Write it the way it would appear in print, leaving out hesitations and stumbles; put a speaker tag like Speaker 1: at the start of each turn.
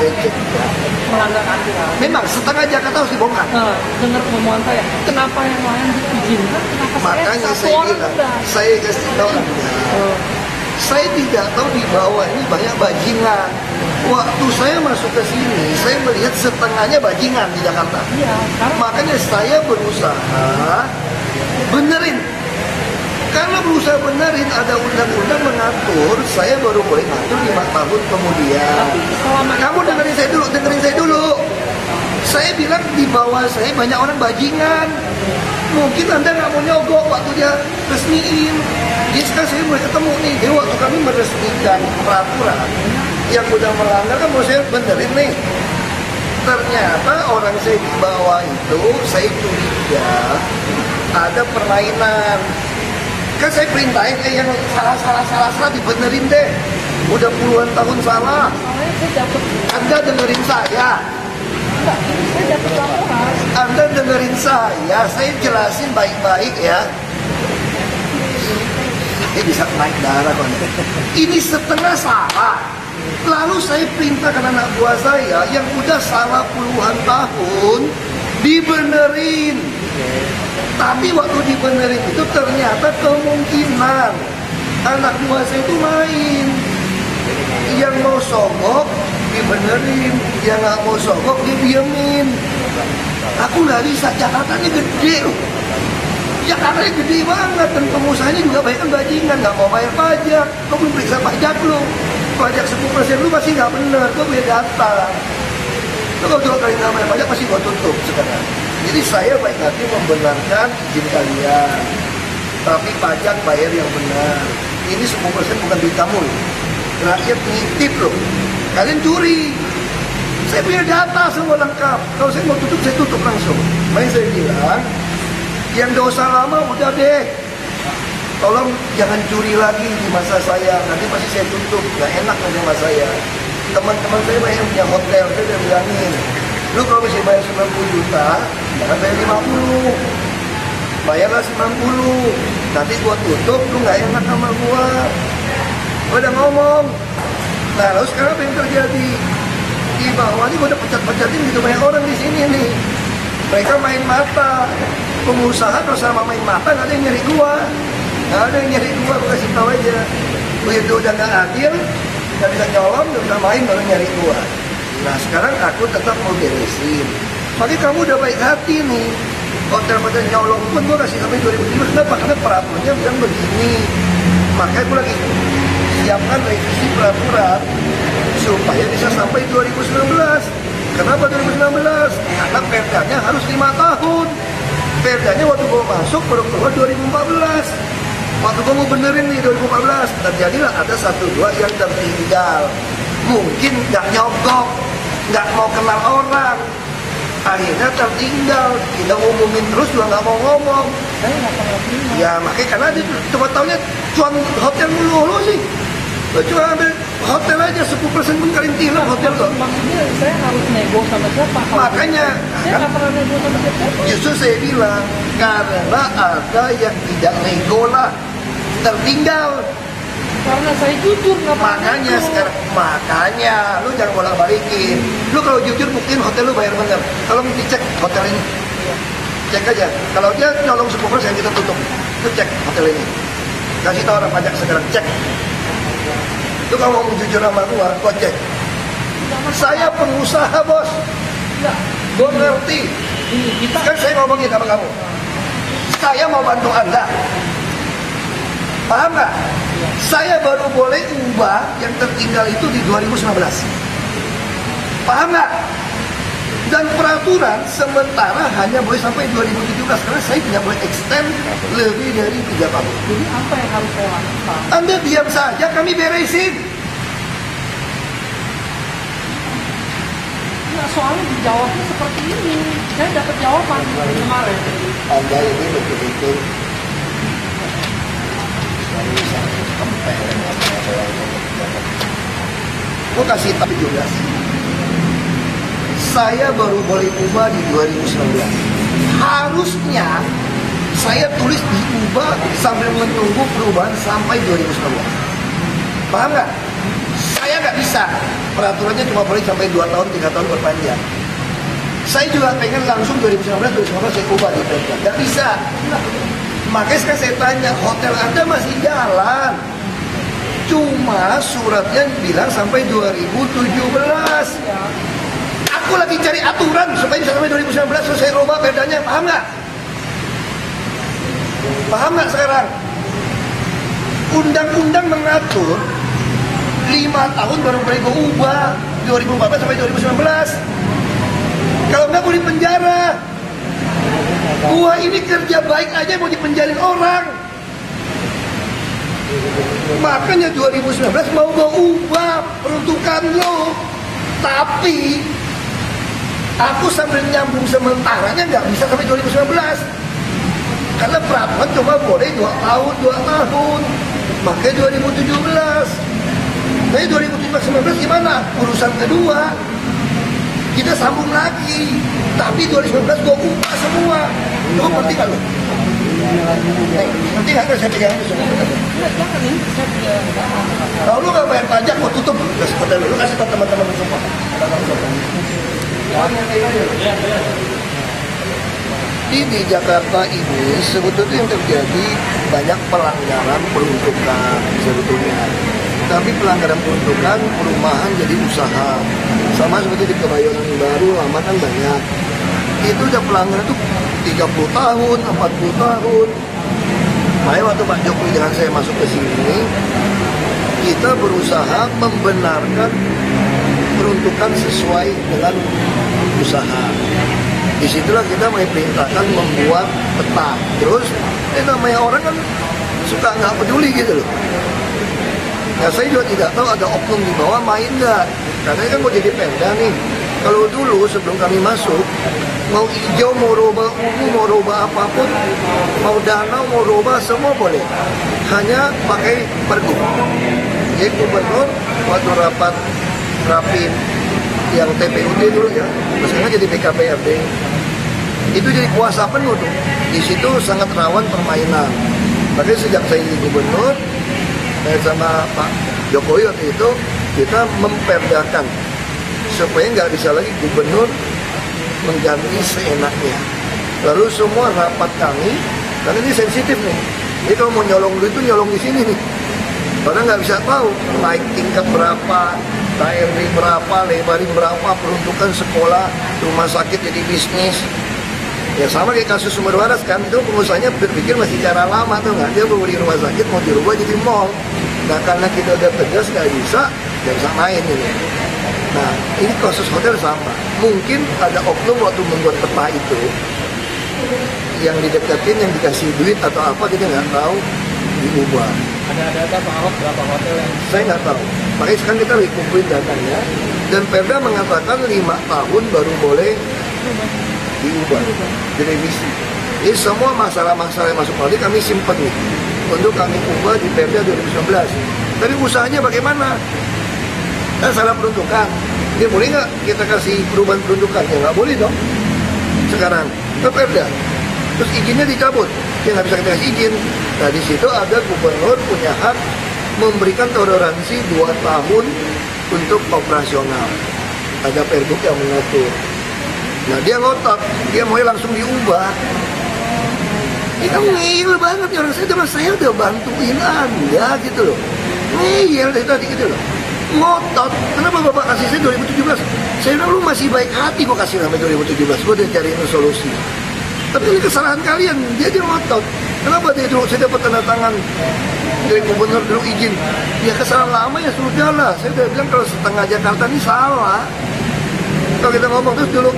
Speaker 1: saya cek.
Speaker 2: melanggar aturan.
Speaker 1: Memang setengah Jakarta harus dibongkar.
Speaker 2: Dengar omongan saya, kenapa yang lain diizinkan, kenapa
Speaker 1: Makanya
Speaker 2: satu
Speaker 1: saya
Speaker 2: orang
Speaker 1: bilang,
Speaker 2: enggak?
Speaker 1: saya kasih tahu Anda, saya tidak tahu di bawah ini banyak bajingan. Waktu saya masuk ke sini, saya melihat setengahnya bajingan di Jakarta.
Speaker 2: Iya, sekarang
Speaker 1: Makanya saya berusaha benerin. Karena berusaha benerin, ada undang-undang mengatur, saya baru boleh ngatur 5 tahun kemudian.
Speaker 2: tapi selama
Speaker 1: Kamu dengerin saya dulu. Saya bilang di bawah saya banyak orang bajingan. Mungkin Anda nggak mau nyogok waktu dia resmiin. Jadi sekarang saya mulai ketemu nih. Jadi waktu kami meresmikan peraturan yang udah melanggar kan mau saya benerin nih. Ternyata orang saya di bawah itu saya curiga ada permainan. Kan saya perintahin yang salah dibenerin deh. Udah puluhan tahun salah.
Speaker 2: soalnya saya dapat
Speaker 1: Anda dengerin saya.
Speaker 2: enggak, ini saya dapat laporan.
Speaker 1: Anda dengerin saya jelasin baik-baik ya. Ini bisa naik darah kok. Ini setengah salah. Lalu saya perintahkan anak buah saya yang udah salah puluhan tahun dibenerin. Tapi waktu dibenerin itu ternyata kemungkinan anak buah saya itu main. Yang mau sogok dibenerin, yang nggak mau sogok didiemin. Aku nggak bisa, Jakarta ini gede loh. Jakarta ini gede banget dan pengusahanya juga banyak kan bajingan, nggak mau bayar pajak. Kau belum periksa pajak lo, pajak 10% lu masih nggak bener, kau punya data. Lo kalau 2 kali nggak bayar pajak pasti gua tutup sekarang. Jadi saya baik hati membenarkan izin kalian, tapi pajak bayar yang benar. Ini 10% bukan duit kamu loh. Rakyat nitip loh. Kalian curi. Saya punya data semua lengkap. Kalau saya mau tutup, saya tutup langsung. Makanya saya bilang, yang dosa lama udah deh. Tolong jangan curi lagi di masa saya. Nanti pasti saya tutup. Gak enak nanti sama saya. Teman-teman saya banyak yang punya hotel. Saya udah bilangin, lu kalau masih bayar 90 juta, jangan bayar 50. Bayarlah 90. Nanti gua tutup, lu gak enak sama gua. Gua udah ngomong. Nah, lalu sekarang apa yang terjadi? Di bawah ini gua udah pecat-pecatin gitu banyak orang di sini nih. Mereka main mata. Pengusaha kalau sama main mata nggak ada yang nyari gua. Nggak ada yang nyari gua kasih tahu aja. Begitu udah nggak adil, nggak bisa nyolong, nggak bisa main baru nyari gua. Nah, sekarang aku tetap mau beresin. Tapi kamu udah baik hati nih. Hotel-hotel nyolong pun gua kasih sampai 2015. Kenapa? Karena peraturannya bilang begini. Makanya aku lagi siapkan revisi peraturan supaya bisa sampai 2019. Kenapa 2019? Karena perdanya harus 5 tahun. Perdanya waktu gua masuk baru keluar 2014. Waktu gua mau benerin nih 2014, terjadilah ada 1-2 yang tertinggal. Mungkin nggak nyogok, nggak mau kenal orang. Akhirnya tertinggal, tidak umumin terus juga nggak mau ngomong.
Speaker 2: Saya nggak pernah terima.
Speaker 1: Ya makanya karena dia coba tahunya cuan hotel mulu sih. Lo cuma ambil hotel aja 10% pun kalian tilang hotel kok.
Speaker 2: Maksudnya saya harus nego sama siapa? Kalau
Speaker 1: Makanya
Speaker 2: saya nggak pernah nego sama siapa.
Speaker 1: justru saya bilang karena ada yang tidak nego lah tertinggal.
Speaker 2: Karena saya jujur nggak pernah
Speaker 1: Makanya
Speaker 2: nego.
Speaker 1: sekarang lu jangan bolak balikin. Lu kalau jujur buktiin hotel lu bayar bener. Kalau dicek hotel ini, cek aja. Kalau dia nyolong 10% kita tutup. Lu cek hotel ini. Kasih tahu orang pajak sekarang cek. Lu kalau mau jujur sama gua cek. Saya pengusaha bos.
Speaker 2: Nggak.
Speaker 1: Gua ngerti.
Speaker 2: Ini kita
Speaker 1: Kan saya ngomongin sama kamu. Saya mau bantu Anda. Paham nggak? Saya baru boleh ubah yang tertinggal itu di 2019. Paham nggak? Dan peraturan sementara hanya boleh sampai 2017 karena saya tidak boleh extend lebih dari 3 tahun.
Speaker 2: jadi apa yang harus saya lakukan?
Speaker 1: Anda diam saja, kami beresin.
Speaker 2: Nah, soalnya dijawabnya seperti ini. Saya dapat jawaban kemarin.
Speaker 1: Anda ini betul-betul Gue kasih tahu 17. Saya baru boleh ubah di 2019. Harusnya saya tulis diubah sambil menunggu perubahan sampai 2019. Paham nggak? Saya Saya nggak bisa. Peraturannya cuma boleh sampai 2 tahun, 3 tahun perpanjang. Saya juga pengen langsung 2019 saya ubah di Perda. Nggak bisa. Makanya sekarang saya tanya, hotel Anda masih jalan. Cuma suratnya bilang sampai 2017. Aku lagi cari aturan supaya bisa sampai 2019 selesai ubah perdanya. Paham nggak? Paham nggak sekarang? Undang-undang mengatur 5 tahun baru boleh gue ubah 2014 sampai 2019. Kalau nggak mau dipenjara. Gua ini kerja baik aja mau dipenjarin orang. Makanya 2019 mau gue ubah peruntukan lo. Tapi aku sambil nyambung sementaranya nggak bisa sampai 2019. Karena peraturan cuma boleh 2 tahun, 2 tahun. Makanya 2017. Nah 2019 gimana? Urusan kedua. Kita sambung lagi. Tapi 2019 gue ubah semua. Lo ngerti gak lo? Ngerti gak saya pegang itu semua?
Speaker 2: Jangan nih, saya tidak.
Speaker 1: Kalau lu gak bayar pajak, gue tutup. Lu kasih tau teman-teman semua. Di Jakarta ini sebetulnya yang terjadi banyak pelanggaran peruntukan sebetulnya. Tapi pelanggaran peruntukan perumahan jadi usaha. Sama seperti di Kebayoran Baru, lama kan banyak. Itu udah pelanggaran tuh 30 tahun, 40 tahun. Makanya waktu Pak Jokowi dengan saya masuk ke sini, kita berusaha membenarkan peruntukan sesuai dengan usaha. Disitulah kita mulai perintahkan membuat peta. Terus, namanya orang kan suka nggak peduli gitu loh. Ya saya juga tidak tahu ada oknum di bawah main nggak. Karena kan mau jadi Perda nih. Kalau dulu sebelum kami masuk, mau hijau, mau roba ungu, mau roba apapun, mau danau, mau roba, semua boleh. Hanya pakai pergub. Jadi gubernur waktu rapat rapin yang TPUD dulu ya, sekarang jadi BKPRD, itu jadi kuasa penuh tuh. Di situ sangat rawan permainan. Makanya sejak saya jadi gubernur, sama Pak Jokowi waktu itu, kita memperdakan supaya nggak bisa lagi gubernur mengganti seenaknya. Lalu semua rapat kami, karena ini sensitif nih. Jadi kalau mau nyolong duit itu nyolong di sini nih. Orang nggak bisa tahu naik tingkat berapa, KRD berapa, lebarin berapa, peruntukan sekolah, rumah sakit jadi bisnis. Ya sama kayak kasus Sumber Waras kan, itu pengusahanya berpikir masih cara lama tuh nggak, dia mau di rumah sakit mau dirubah jadi mall. Nah karena kita udah tegas nggak bisa main ini. Nah ini kasus hotel sama, mungkin ada oknum waktu membuat peta itu yang dideketin, yang dikasih duit atau apa kita nggak tahu, diubah.
Speaker 2: Ada data Pak Ahok berapa hotel yang
Speaker 1: Saya nggak tahu. Makanya sekarang kita lagi kumpulin datanya. Dan Perda mengatakan 5 tahun baru boleh diubah, direvisi. Jadi semua masalah-masalah yang masuk politik kami simpen nih untuk kami ubah di Perda 2019. Tapi usahanya bagaimana? Kan salah peruntukan. Dia boleh nggak kita kasih perubahan peruntukan? Ya nggak boleh dong. Sekarang ke Perda. Terus izinnya dicabut. Dia nggak bisa kita kasih izin. Nah di situ ada gubernur punya hak memberikan toleransi 2 tahun untuk operasional. Ada pergub yang mengatur. Nah dia ngotot, dia mau langsung diubah. Itu ngeyel banget ya orang saya udah bantuin Anda gitu loh. Ngeyel dari tadi gitu loh. Ngotot, kenapa Bapak kasih saya 2017? Saya bilang lu masih baik hati mau kasih sampai 2017, gue udah cariin solusi. Tapi ini kesalahan kalian, dia ngotot. Kenapa dia dulu saya dapat tanda tangan dari gubernur dulu izin? Ya kesalahan lama ya sudah lah. Saya udah bilang kalau setengah Jakarta ini salah. Kalau kita ngomong terus dulu